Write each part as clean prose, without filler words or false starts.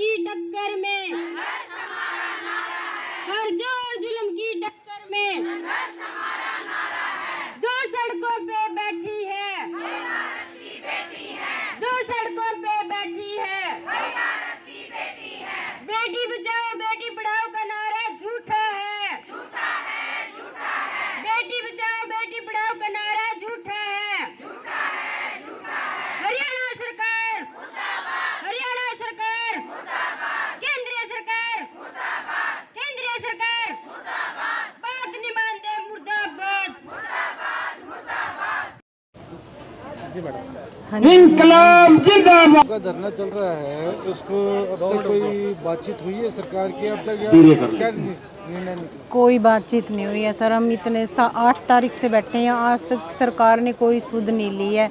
की टक्कर में, हर जोर जुल्म की टक्कर में, जो सड़कों पे बैठी है, जो सड़कों पे बैठी है, बेटी बचाओ बेटी पढ़ाओ का नारा झूठा है, बेटी बचाओ बेटी पढ़ाओ का नारा झूठा है, हरियाणा सरकार, हरियाणा सरकार, केंद्रीय सरकार, केंद्रीय सरकार, बात नहीं मानते, मुर्दाबाद। इंकलाब जिंदाबाद का धरना चल रहा है, उसको अब तक कोई बातचीत हुई है सरकार की अब तक या क्या निर्णय निकला? कोई बातचीत नहीं हुई है सर। हम इतने 8 तारीख से बैठे हैं, आज तक सरकार ने कोई सुध नहीं ली है।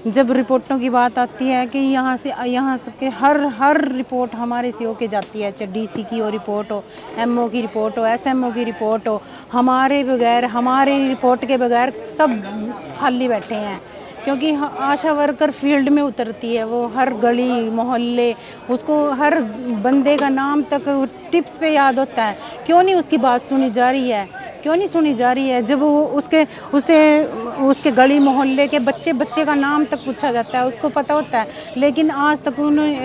जब रिपोर्टों की बात आती है कि यहाँ से के हर रिपोर्ट हमारे से होके जाती है, चाहे डीसी की हो रिपोर्ट हो, एमओ की रिपोर्ट हो, एसएमओ की रिपोर्ट हो, हमारे बगैर, हमारे रिपोर्ट के बगैर सब खाली बैठे हैं। क्योंकि आशा वर्कर फील्ड में उतरती है, वो हर गली मोहल्ले, उसको हर बंदे का नाम तक टिप्स पे याद होता है। क्यों नहीं उसकी बात सुनी जा रही है, क्यों नहीं सुनी जा रही है? जब वो उसके गली मोहल्ले के बच्चे का नाम तक पूछा जाता है, उसको पता होता है, लेकिन आज तक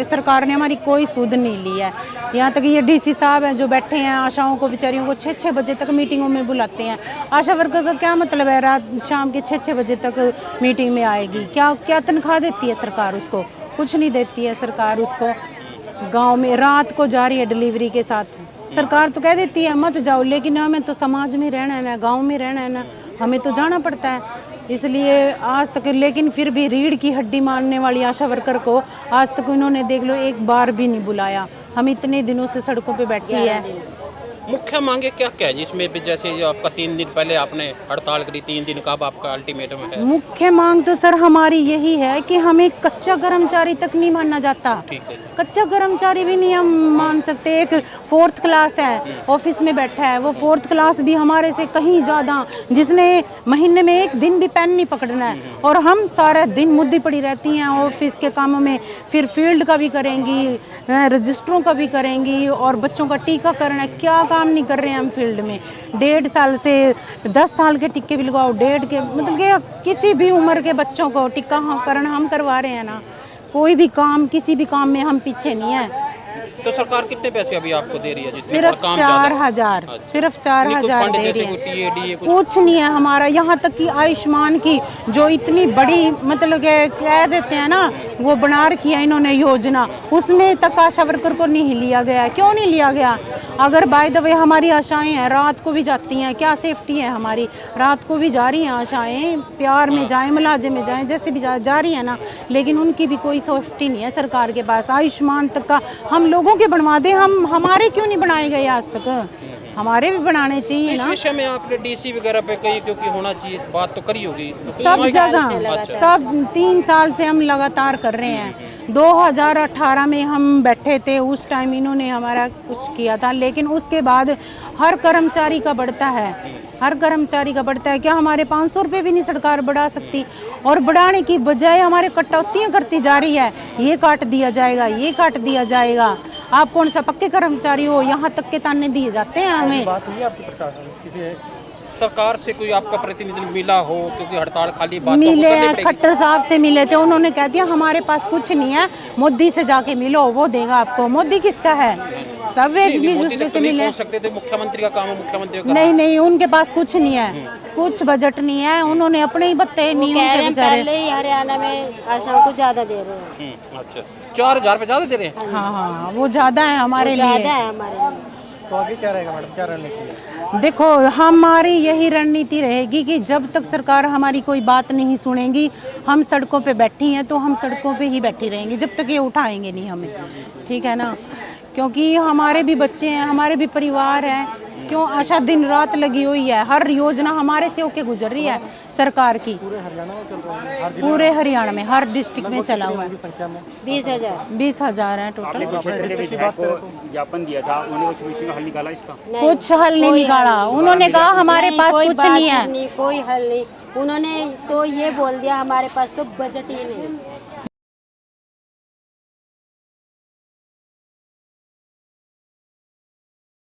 सरकार ने हमारी कोई सुध नहीं ली है। यहाँ तक ये डीसी साहब हैं जो बैठे हैं, आशाओं को बेचारियों को 6-6 बजे तक मीटिंगों में बुलाते हैं। आशा वर्कर का क्या मतलब है रात शाम के 6-6 बजे तक मीटिंग में आएगी? क्या तनख्वाह देती है सरकार उसको? कुछ नहीं देती है सरकार उसको। गाँव में रात को जा रही है डिलीवरी के साथ। सरकार तो कह देती है मत जाओ, लेकिन हमें तो समाज में रहना है ना, गांव में रहना है ना, हमें तो जाना पड़ता है। इसलिए आज तक, लेकिन फिर भी रीढ़ की हड्डी मानने वाली आशा वर्कर को आज तक उन्होंने देख लो एक बार भी नहीं बुलाया। हम इतने दिनों से सड़कों पे बैठी है। मुख्य मांगे क्या क्या है जिसमें भी, जैसे जो आपका 3 दिन पहले आपने हड़ताल करी, 3 दिन का अब आपका अल्टीमेटम है? मुख्य मांग तो सर हमारी यही है कि हमें कच्चा कर्मचारी तक नहीं माना जाता। ठीक है। कच्चा कर्मचारी भी नहीं हम मान सकते। एक 4th क्लास है, ऑफिस में बैठा है, वो 4th क्लास भी हमारे से कहीं ज़्यादा, जिसने महीने में एक दिन भी पेन नहीं पकड़ना है, और हम सारा दिन मुद्दी पड़ी रहती हैं ऑफिस के कामों में। फिर फील्ड का भी करेंगी, रजिस्टरों का भी करेंगी, और बच्चों का टीकाकरण है, क्या काम नहीं कर रहे हैं हम फील्ड में। 1.5 साल से 10 साल के टीके भी लगाओ, 1.5 के, मतलब कि किसी भी उम्र के बच्चों को टीकाकरण हम करवा रहे हैं ना। कोई भी काम, किसी भी काम में हम पीछे नहीं है। तो सरकार कितने पैसे अभी आपको दे रही है? सिर्फ 4,000, सिर्फ 4,000 दे रही है। कुछ नहीं है हमारा। यहाँ तक कि आयुष्मान की जो इतनी बड़ी, मतलब कह देते हैं ना, वो बना रखी है इन्होंने योजना, उसमें तक आशा वर्कर को नहीं लिया गया है। क्यों नहीं लिया गया? अगर बाय द वे हमारी आशाएं हैं, रात को भी जाती हैं, क्या सेफ्टी है हमारी? रात को भी जा रही हैं आशाएं, प्यार में जाएं, मुलाजे में जाएं, जैसे भी जा रही है ना, लेकिन उनकी भी कोई सेफ्टी नहीं है सरकार के पास। आयुष्मान तक का हम लोगों के बनवा दें, हमारे क्यों नहीं बनाए गए आज तक? हमारे भी बनाने चाहिए ना। इस विषय में आपने डीसी वगैरह पे कहीं, क्योंकि होना चाहिए, बात तो करी होगी सब जगह, सब 3 साल से हम लगातार कर रहे हैं। 2018 में हम बैठे थे, उस टाइम इन्होंने हमारा कुछ किया था, लेकिन उसके बाद हर कर्मचारी का बढ़ता है, हर कर्मचारी का बढ़ता है। क्या हमारे 500 रुपये भी नहीं सरकार बढ़ा सकती? और बढ़ाने की बजाय हमारे कटौतियाँ करती जा रही है। ये काट दिया जाएगा, ये काट दिया जाएगा। आप कौन सा पक्के कर्मचारी हो? यहाँ तक के ताने दिए जाते हैं हमें। बात हुई आपकी प्रशासन किसी सरकार से कोई आपका प्रतिनिधि मिला हो? क्योंकि हड़ताल खाली बात मिले हैं, खट्टर साहब से मिले थे, उन्होंने कह दिया हमारे पास कुछ नहीं है, मोदी से जाके मिलो, वो देगा आपको। मोदी किसका है? सब एक दूसरे से मिले। सकते थे, मुख्यमंत्री का काम है, मुख्यमंत्री का। नहीं, उनके पास कुछ नहीं है, कुछ बजट नहीं है, उन्होंने अपने ही बत्ते नहीं उनके बेचारे। पहले ही हरियाणा में आशाओं को ज्यादा दे रहे हैं। अच्छा, 4,000 पे ज्यादा दे रहे हैं? हाँ, वो ज्यादा है हमारे लिए। ज्यादा है हमारे लिए। तो आगे क्या रहेगा मैडम, क्या रणनीति है? देखो, हमारी यही रणनीति रहेगी कि जब तक सरकार हमारी कोई बात नहीं सुनेगी, हम सड़कों पे बैठी हैं तो हम सड़कों पे ही बैठी रहेंगी जब तक ये उठाएंगे नहीं हमें। ठीक है ना? क्योंकि हमारे भी बच्चे हैं, हमारे भी परिवार हैं। क्यों आशा दिन रात लगी हुई है, हर योजना हमारे से होके गुजर रही है सरकार की। पूरे हरियाणा में चल रहा है? हर पूरे हरियाणा में, हर डिस्ट्रिक्ट में चला हुआ है। संख्या में 20,000 है टोटल। ज्ञापन दिया था, उन्होंने कुछ विषय का हल निकाला इसका? कुछ हल नहीं निकाला। उन्होंने कहा हमारे पास कुछ नहीं है, कोई हल नहीं। उन्होंने तो ये बोल दिया हमारे पास तो बजट ही नहीं।